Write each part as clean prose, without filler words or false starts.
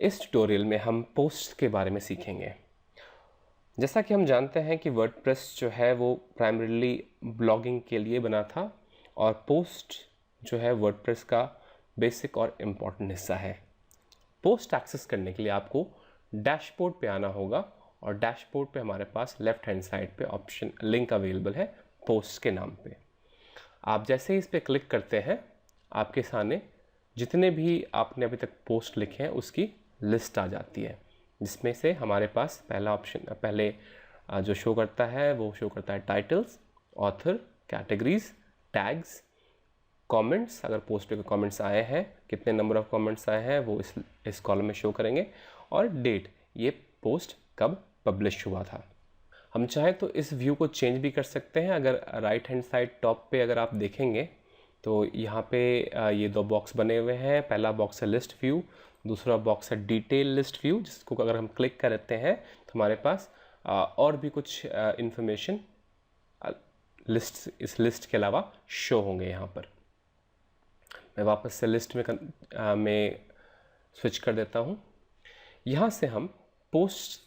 इस ट्यूटोरियल में हम पोस्ट के बारे में सीखेंगे। जैसा कि हम जानते हैं कि वर्डप्रेस जो है वो प्राइमरीली ब्लॉगिंग के लिए बना था और पोस्ट जो है वर्डप्रेस का बेसिक और इम्पॉर्टेंट हिस्सा है। पोस्ट एक्सेस करने के लिए आपको डैशबोर्ड पे आना होगा और डैशबोर्ड पे हमारे पास लेफ़्ट हैंड साइड पे ऑप्शन लिंक अवेलेबल है पोस्ट के नाम पे। आप जैसे ही इस पर क्लिक करते हैं आपके सामने जितने भी आपने अभी तक पोस्ट लिखे हैं उसकी लिस्ट आ जाती है, जिसमें से हमारे पास पहला ऑप्शन पहले जो शो करता है वो शो करता है titles, author, categories, tags, comments. अगर पोस्ट पे कोई कमेंट्स आए हैं, कितने नंबर ऑफ कमेंट्स आए हैं वो इस कॉलम में शो करेंगे, और डेट, ये पोस्ट कब पब्लिश हुआ था। हम चाहें तो इस व्यू को चेंज भी कर सकते हैं। अगर राइट हैंड साइड टॉप पे अगर आप देखेंगे तो यहाँ पे ये दो बॉक्स बने हुए हैं। पहला बॉक्स है लिस्ट व्यू, दूसरा बॉक्स है डिटेल लिस्ट व्यू, जिसको अगर हम क्लिक करते हैं तो हमारे पास और भी कुछ इंफॉर्मेशन इस लिस्ट के अलावा शो होंगे। यहाँ पर मैं वापस से लिस्ट में स्विच कर देता हूँ। यहाँ से हम पोस्ट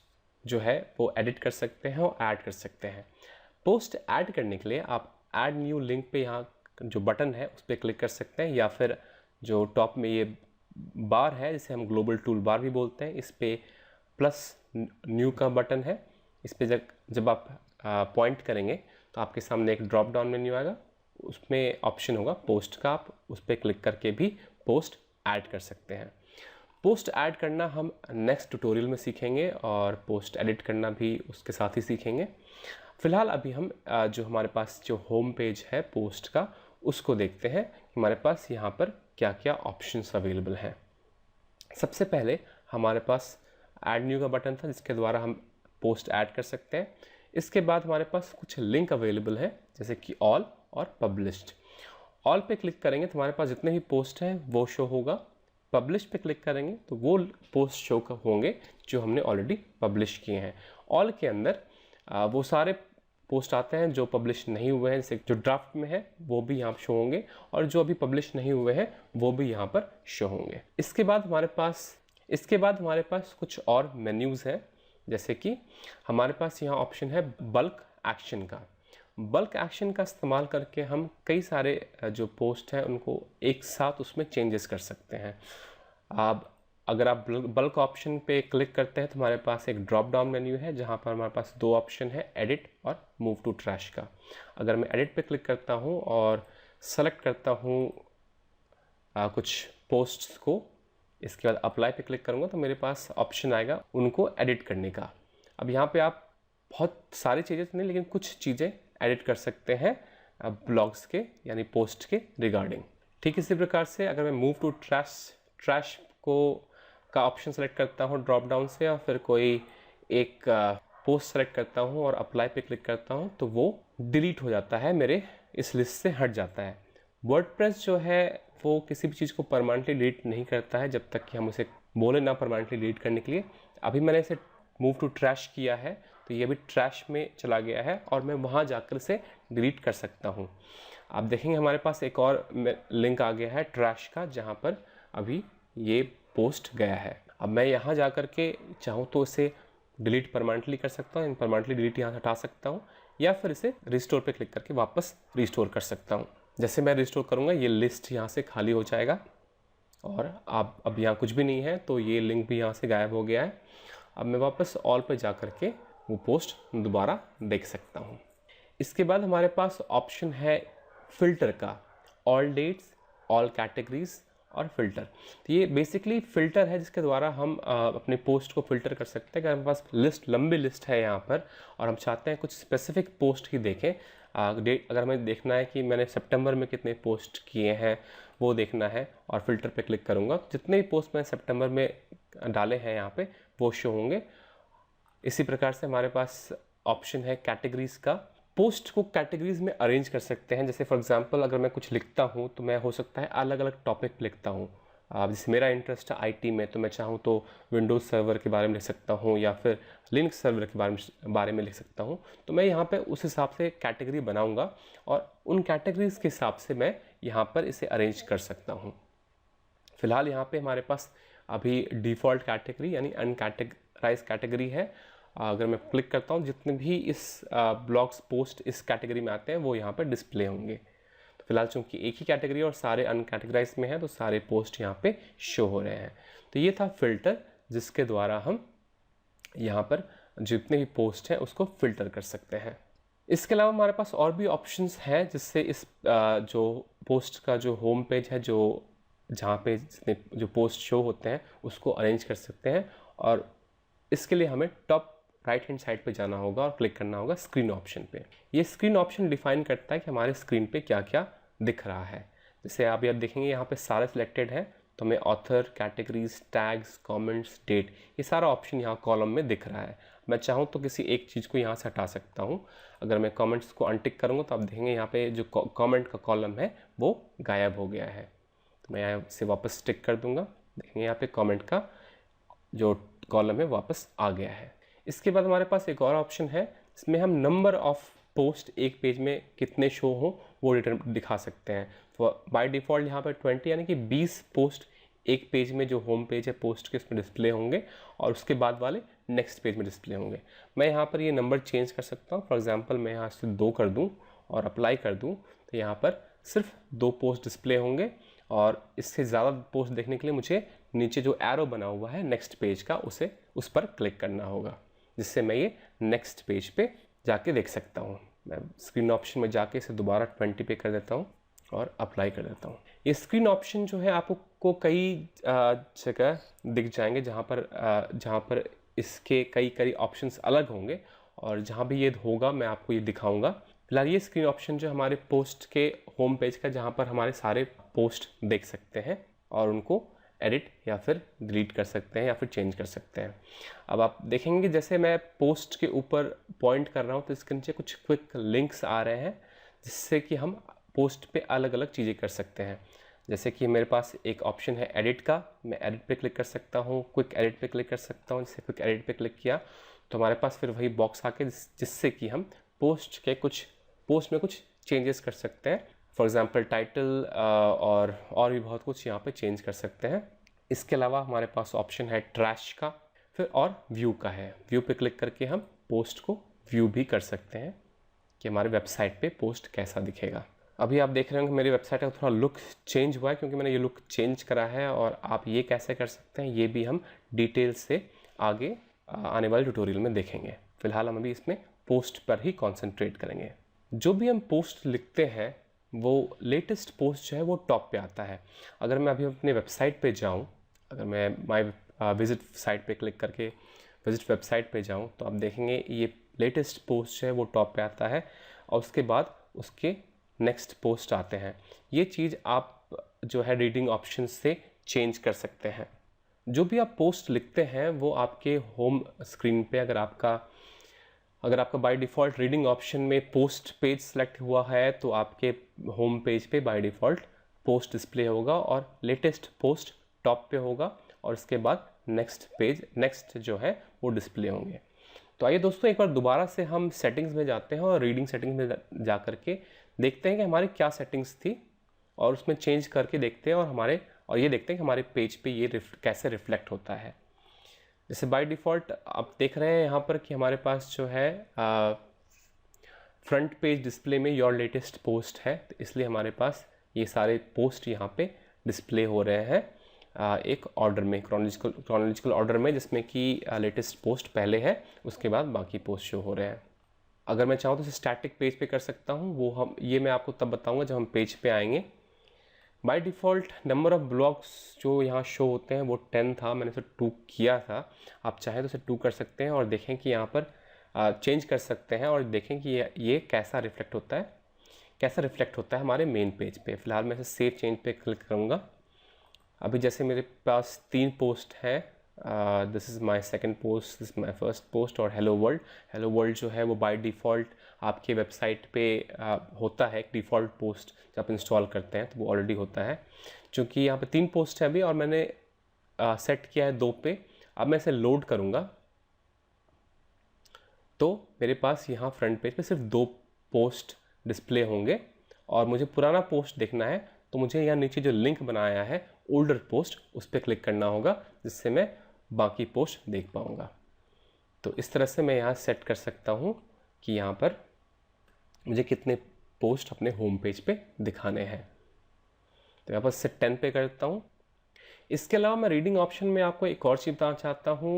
जो है वो एडिट कर सकते हैं और ऐड कर सकते हैं। पोस्ट ऐड करने के लिए आप ऐड न्यू लिंक पे यहाँ जो बटन है उस पर क्लिक कर सकते हैं, या फिर जो टॉप में ये बार है जिसे हम ग्लोबल टूल बार भी बोलते हैं, इस पर प्लस न्यू का बटन है। इस पर जब आप पॉइंट करेंगे तो आपके सामने एक ड्रॉप डाउन मेन्यू आएगा, उसमें ऑप्शन होगा पोस्ट का, आप उस पर क्लिक करके भी पोस्ट ऐड कर सकते हैं। पोस्ट ऐड करना हम नेक्स्ट ट्यूटोरियल में सीखेंगे और पोस्ट एडिट करना भी उसके साथ ही सीखेंगे। फ़िलहाल अभी हम जो हमारे पास जो होम पेज है पोस्ट का उसको देखते हैं, हमारे पास यहाँ पर क्या क्या ऑप्शंस अवेलेबल हैं। सबसे पहले हमारे पास ऐड न्यू का बटन था जिसके द्वारा हम पोस्ट ऐड कर सकते हैं। इसके बाद हमारे पास कुछ लिंक अवेलेबल है जैसे कि ऑल और पब्लिश्ड। ऑल पे क्लिक करेंगे तो हमारे पास जितने भी पोस्ट हैं वो शो होगा। पब्लिश पे क्लिक करेंगे तो वो पोस्ट शो होंगे जो हमने ऑलरेडी पब्लिश किए हैं। ऑल के अंदर वो सारे पोस्ट आते हैं जो पब्लिश नहीं हुए हैं, जैसे जो ड्राफ्ट में है वो भी यहाँ शो होंगे, और जो अभी पब्लिश नहीं हुए हैं वो भी यहाँ पर शो होंगे। इसके बाद हमारे पास कुछ और मेन्यूज़ हैं, जैसे कि हमारे पास यहाँ ऑप्शन है बल्क एक्शन का। बल्क एक्शन का इस्तेमाल करके हम कई सारे जो पोस्ट हैं उनको एक साथ उसमें चेंजेस कर सकते हैं। अगर आप बल्क ऑप्शन पे क्लिक करते हैं तो हमारे पास एक ड्रॉप डाउन मेन्यू है जहाँ पर हमारे पास दो ऑप्शन है, एडिट और मूव टू ट्रैश का। अगर मैं एडिट पे क्लिक करता हूँ और सेलेक्ट करता हूँ कुछ पोस्ट्स को, इसके बाद अप्लाई पे क्लिक करूँगा तो मेरे पास ऑप्शन आएगा उनको एडिट करने का। अब यहाँ पे आप बहुत सारी चीज़ें नहीं, लेकिन कुछ चीज़ें एडिट कर सकते हैं ब्लॉग्स के यानी पोस्ट के रिगार्डिंग। ठीक इसी प्रकार से अगर मैं मूव टू ट्रैश का ऑप्शन सेलेक्ट करता हूँ ड्रॉप डाउन से, और फिर कोई एक पोस्ट सेलेक्ट करता हूँ और अप्लाई पे क्लिक करता हूँ तो वो डिलीट हो जाता है, मेरे इस लिस्ट से हट जाता है। वर्डप्रेस जो है वो किसी भी चीज़ को परमानेंटली डिलीट नहीं करता है जब तक कि हम उसे बोले ना परमानेंटली डिलीट करने के लिए। अभी मैंने इसे मूव टू ट्रैश किया है तो ये भी ट्रैश में चला गया है और मैं वहाँ जाकर इसे डिलीट कर सकता हूँ। आप देखेंगे हमारे पास एक और लिंक आ गया है ट्रैश का, जहाँ पर अभी ये पोस्ट गया है। अब मैं यहाँ जा कर के चाहूँ तो इसे डिलीट परमानेंटली कर सकता हूँ, परमानेंटली डिलीट यहाँ से हटा सकता हूँ, या फिर इसे रिस्टोर पे क्लिक करके वापस रिस्टोर कर सकता हूँ। जैसे मैं रिस्टोर करूँगा ये लिस्ट यहाँ से खाली हो जाएगा और अब यहाँ कुछ भी नहीं है, तो ये लिंक भी यहाँ से गायब हो गया है। अब मैं वापस ऑल पे जा कर के वो पोस्ट दोबारा देख सकता हूँ। इसके बाद हमारे पास ऑप्शन है फ़िल्टर का, ऑल डेट्स, ऑल कैटेगरीज और फिल्टर। तो ये बेसिकली फ़िल्टर है जिसके द्वारा हम अपने पोस्ट को फ़िल्टर कर सकते हैं। अगर हमारे पास लंबी लिस्ट है यहाँ पर और हम चाहते हैं कुछ स्पेसिफिक पोस्ट ही देखें, डेट अगर हमें देखना है कि मैंने सितंबर में कितने पोस्ट किए हैं वो देखना है, और फिल्टर पे क्लिक करूँगा जितने भी पोस्ट मैंने सितंबर में डाले हैं यहाँ पे वो शो होंगे। इसी प्रकार से हमारे पास ऑप्शन है कैटेगरीज़ का। पोस्ट को कैटेगरीज में अरेंज कर सकते हैं। जैसे फॉर एग्जांपल अगर मैं कुछ लिखता हूँ तो मैं हो सकता है अलग अलग टॉपिक लिखता हूँ। जैसे मेरा इंटरेस्ट है आईटी में, तो मैं चाहूँ तो विंडोज़ सर्वर के बारे में लिख सकता हूँ या फिर लिनक्स सर्वर के बारे में लिख सकता हूँ। तो मैं यहाँ पे उस हिसाब से कैटेगरी बनाऊँगा और उन कैटेगरीज के हिसाब से मैं यहाँ पर इसे अरेंज कर सकता हूँ। फ़िलहाल यहाँ पे हमारे पास अभी डिफ़ॉल्ट कैटेगरी यानी अनकैटेगराइज कैटेगरी है। अगर मैं क्लिक करता हूँ, जितने भी इस ब्लॉग्स पोस्ट इस कैटेगरी में आते हैं वो यहाँ पर डिस्प्ले होंगे। तो फिलहाल चूँकि एक ही कैटेगरी और सारे अनकैटेगराइज में हैं तो सारे पोस्ट यहाँ पे शो हो रहे हैं। तो ये था फ़िल्टर जिसके द्वारा हम यहाँ पर जितने भी पोस्ट हैं उसको फ़िल्टर कर सकते हैं। इसके अलावा हमारे पास और भी ऑप्शंस हैं जिससे इस जो पोस्ट का जो होम पेज है, जो जहाँ पे जितने जो पोस्ट शो होते हैं उसको अरेंज कर सकते हैं। और इसके लिए हमें टॉप राइट हैंड साइड पे जाना होगा और क्लिक करना होगा स्क्रीन ऑप्शन पे। ये स्क्रीन ऑप्शन डिफाइन करता है कि हमारे स्क्रीन पे क्या क्या दिख रहा है। जैसे आप देखेंगे यहाँ पे सारे सिलेक्टेड हैं, तो हमें author, categories, tags, comments, date, ये सारा ऑप्शन यहाँ कॉलम में दिख रहा है। मैं चाहूँ तो किसी एक चीज़ को यहाँ से हटा सकता हूँ। अगर मैं कमेंट्स को अनटिक करूँगा तो आप देखेंगे यहाँ पे जो कमेंट का कॉलम है वो गायब हो गया है। तो मैं यहाँ से वापस टिक कर दूँगा, देखेंगे यहाँ पे कमेंट का जो कॉलम है वापस आ गया है। इसके बाद हमारे पास एक और ऑप्शन है, इसमें हम नंबर ऑफ़ पोस्ट एक पेज में कितने शो हो वो रिटर्न दिखा सकते हैं। तो बाय डिफ़ॉल्ट यहाँ पर 20 यानी कि 20 पोस्ट एक पेज में जो होम पेज है पोस्ट के उसमें डिस्प्ले होंगे और उसके बाद वाले नेक्स्ट पेज में डिस्प्ले होंगे। मैं यहाँ पर ये नंबर चेंज कर सकता हूँ। फॉर एग्जांपल मैं यहाँ से 2 कर दूँ और अप्लाई कर दूँ तो यहाँ पर सिर्फ 2 पोस्ट डिस्प्ले होंगे। और इससे ज़्यादा पोस्ट देखने के लिए मुझे नीचे जो एरो बना हुआ है नेक्स्ट पेज का उस पर क्लिक करना होगा, जिससे मैं ये नेक्स्ट पेज पे जाके देख सकता हूँ। मैं स्क्रीन ऑप्शन में जाके इसे दोबारा 20 पे कर देता हूँ और अप्लाई कर देता हूँ। ये स्क्रीन ऑप्शन जो है आपको कई जगह दिख जाएंगे जहाँ पर इसके कई ऑप्शंस अलग होंगे, और जहाँ भी ये होगा मैं आपको ये दिखाऊंगा। फिलहाल ये स्क्रीन ऑप्शन जो हमारे पोस्ट के होम पेज का, जहाँ पर हमारे सारे पोस्ट देख सकते हैं और उनको एडिट या फिर डिलीट कर सकते हैं या फिर चेंज कर सकते हैं। अब आप देखेंगे जैसे मैं पोस्ट के ऊपर पॉइंट कर रहा हूँ तो इसके नीचे कुछ क्विक लिंक्स आ रहे हैं जिससे कि हम पोस्ट पे अलग अलग चीज़ें कर सकते हैं। जैसे कि मेरे पास एक ऑप्शन है एडिट का, मैं एडिट पे क्लिक कर सकता हूँ, क्विक एडिट पे क्लिक कर सकता हूँ। जैसे क्विक एडिट पे क्लिक किया तो हमारे पास फिर वही बॉक्स आके जिससे कि हम पोस्ट में कुछ चेंजेस कर सकते हैं। फॉर एग्ज़ाम्पल टाइटल और भी बहुत कुछ यहाँ पे चेंज कर सकते हैं। इसके अलावा हमारे पास ऑप्शन है ट्रैश का, फिर और व्यू का है। व्यू पे क्लिक करके हम पोस्ट को व्यू भी कर सकते हैं कि हमारे वेबसाइट पे पोस्ट कैसा दिखेगा। अभी आप देख रहे होंगे मेरी वेबसाइट का थोड़ा लुक चेंज हुआ है क्योंकि मैंने ये लुक चेंज करा है, और आप ये कैसे कर सकते हैं ये भी हम डिटेल से आगे आने वाले ट्यूटोरियल में देखेंगे। फिलहाल हम अभी इसमें पोस्ट पर ही कॉन्सेंट्रेट करेंगे। जो भी हम पोस्ट लिखते हैं वो लेटेस्ट पोस्ट जो है वो टॉप पे आता है। अगर मैं अभी अपने वेबसाइट पे जाऊं, अगर मैं माय विजिट साइट पे क्लिक करके विजिट वेबसाइट पे जाऊं तो आप देखेंगे ये लेटेस्ट पोस्ट जो है वो टॉप पे आता है और उसके बाद उसके नेक्स्ट पोस्ट आते हैं। ये चीज़ आप जो है रीडिंग ऑप्शन से चेंज कर सकते हैं। जो भी आप पोस्ट लिखते हैं वो आपके होम स्क्रीन पे अगर आपका बाय डिफ़ॉल्ट रीडिंग ऑप्शन में पोस्ट पेज सेलेक्ट हुआ है तो आपके होम पेज पे बाय डिफ़ॉल्ट पोस्ट डिस्प्ले होगा और लेटेस्ट पोस्ट टॉप पे होगा और इसके बाद नेक्स्ट जो है वो डिस्प्ले होंगे। तो आइए दोस्तों एक बार दोबारा से हम सेटिंग्स में जाते हैं और रीडिंग सेटिंग्स में जा करके देखते हैं कि हमारी क्या सेटिंग्स थी और उसमें चेंज करके देखते हैं और ये देखते हैं कि हमारे पेज पे ये कैसे रिफ्लेक्ट होता है। जैसे बाय डिफ़ॉल्ट आप देख रहे हैं यहाँ पर कि हमारे पास जो है फ्रंट पेज डिस्प्ले में योर लेटेस्ट पोस्ट है, तो इसलिए हमारे पास ये सारे पोस्ट यहाँ पे डिस्प्ले हो रहे हैं एक ऑर्डर में, क्रोनोलॉजिकल ऑर्डर में, जिसमें कि लेटेस्ट पोस्ट पहले है उसके बाद बाकी पोस्ट शो हो रहे हैं। अगर मैं चाहूँ तो स्टैटिक पेज पे कर सकता हूँ, ये मैं आपको तब बताऊँगा जब हम पेज पे आएंगे। By default number of blocks जो यहाँ शो होते हैं वो 10 था, मैंने इसे 2 किया था। आप चाहें तो इसे 2 कर सकते हैं और देखें कि यहाँ पर चेंज कर सकते हैं और देखें कि ये कैसा रिफ्लेक्ट होता है हमारे मेन पेज पे। फ़िलहाल मैं इसे सेव चेंज पे क्लिक करूँगा। अभी जैसे मेरे पास 3 पोस्ट हैं, this is my second post, this is my first post और हेलो वर्ल्ड जो है वो बाय डिफ़ॉल्ट आपके वेबसाइट पे होता है। एक डिफ़ॉल्ट पोस्ट जब आप इंस्टॉल करते हैं तो वो ऑलरेडी होता है। चूँकि यहाँ पे 3 पोस्ट है अभी और मैंने सेट किया है 2 पे। अब मैं इसे लोड करूँगा तो मेरे पास यहाँ फ्रंट पेज पे सिर्फ 2 पोस्ट डिस्प्ले होंगे और मुझे पुराना पोस्ट देखना है तो मुझे यहाँ नीचे जो लिंक बनाया है ओल्डर पोस्ट उस पर क्लिक करना होगा, जिससे मैं बाकी पोस्ट देख पाऊँगा। तो इस तरह से मैं यहाँ सेट कर सकता हूँ कि यहाँ पर मुझे कितने पोस्ट अपने होम पेज पे दिखाने हैं। तो यहाँ पर सेट 10 पे करता हूँ। इसके अलावा मैं रीडिंग ऑप्शन में आपको एक और चीज़ बताना चाहता हूँ,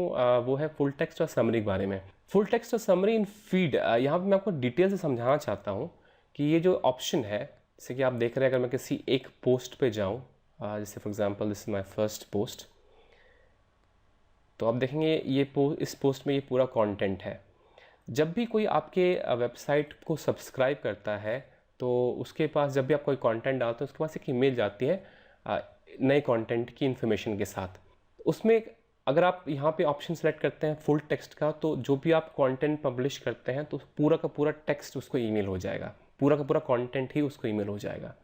वो है फुल टेक्स्ट और समरी के बारे में। फुल टेक्स्ट और समरी इन फीड, यहाँ पे मैं आपको डिटेल से समझाना चाहता हूँ कि ये जो ऑप्शन है, जैसे कि आप देख रहे हैं, अगर मैं किसी एक पोस्ट पे जाऊँ, जैसे for example this is my first post, तो आप देखेंगे ये इस पोस्ट में ये पूरा कंटेंट है। जब भी कोई आपके वेबसाइट को सब्सक्राइब करता है तो उसके पास, जब भी आप कोई कंटेंट डालते हैं, उसके पास एक ईमेल जाती है नए कंटेंट की इन्फॉर्मेशन के साथ। उसमें अगर आप यहाँ पे ऑप्शन सेलेक्ट करते हैं फुल टेक्स्ट का, तो जो भी आप कंटेंट पब्लिश करते हैं तो पूरा का पूरा टेक्स्ट उसको ईमेल हो जाएगा, पूरा का पूरा कंटेंट ही उसको ईमेल हो जाएगा।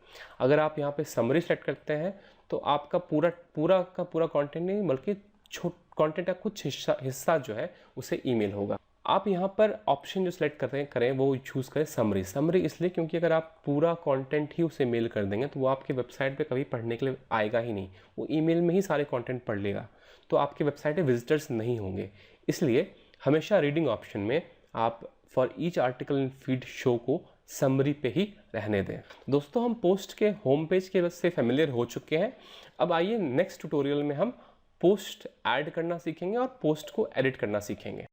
अगर आप यहाँ पे समरी सेलेक्ट करते हैं तो आपका पूरा का पूरा कंटेंट नहीं, बल्कि कंटेंट का कुछ हिस्सा जो है उसे ईमेल होगा। आप यहाँ पर ऑप्शन जो सेलेक्ट करें वो चूज़ करें समरी इसलिए क्योंकि अगर आप पूरा कंटेंट ही उसे मेल कर देंगे तो वो आपके वेबसाइट पे कभी पढ़ने के लिए आएगा ही नहीं, वो ईमेल में ही सारे कंटेंट पढ़ लेगा, तो आपके वेबसाइट पे विजिटर्स नहीं होंगे। इसलिए हमेशा रीडिंग ऑप्शन में आप for each article in feed show को समरी पे ही रहने दें। दोस्तों, हम पोस्ट के होम पेज के से फेमिलियर हो चुके हैं। अब आइए नेक्स्ट ट्यूटोरियल में हम पोस्ट ऐड करना सीखेंगे और पोस्ट को एडिट करना सीखेंगे।